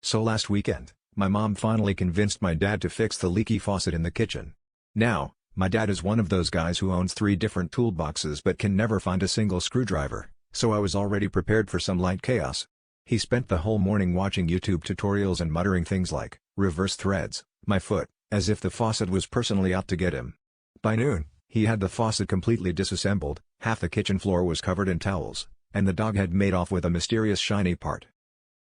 So last weekend, my mom finally convinced my dad to fix the leaky faucet in the kitchen. Now, my dad is one of those guys who owns 3 different toolboxes but can never find a single screwdriver, so I was already prepared for some light chaos. He spent the whole morning watching YouTube tutorials and muttering things like, "reverse threads, my foot," as if the faucet was personally out to get him. By noon, he had the faucet completely disassembled, half the kitchen floor was covered in towels, and the dog had made off with a mysterious shiny part.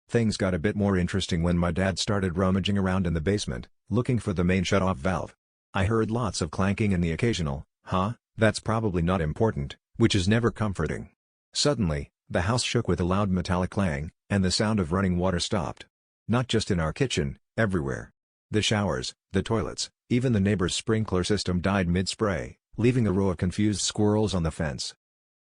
Things got a bit more interesting when my dad started rummaging around in the basement, looking for the main shut-off valve. I heard lots of clanking and the occasional, "Huh, that's probably not important," which is never comforting. Suddenly, the house shook with a loud metallic clang, and the sound of running water stopped. Not just in our kitchen, everywhere. The showers, the toilets, even the neighbor's sprinkler system died mid-spray, leaving a row of confused squirrels on the fence.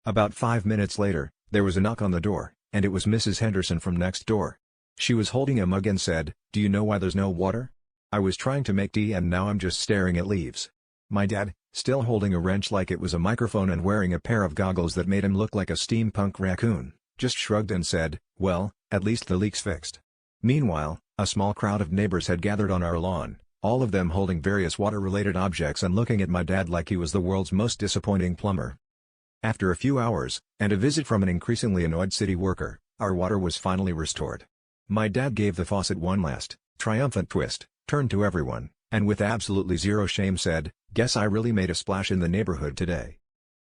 About 5 minutes later, there was a knock on the door, and it was Mrs. Henderson from next door. She was holding a mug and said, "Do you know why there's no water? I was trying to make tea and now I'm just staring at leaves." My dad, still holding a wrench like it was a microphone and wearing a pair of goggles that made him look like a steampunk raccoon, just shrugged and said, "Well, at least the leak's fixed." Meanwhile, a small crowd of neighbors had gathered on our lawn, all of them holding various water-related objects and looking at my dad like he was the world's most disappointing plumber. After a few hours, and a visit from an increasingly annoyed city worker, our water was finally restored. My dad gave the faucet one last, triumphant twist, turned to everyone, and with absolutely zero shame said, "Guess I really made a splash in the neighborhood today."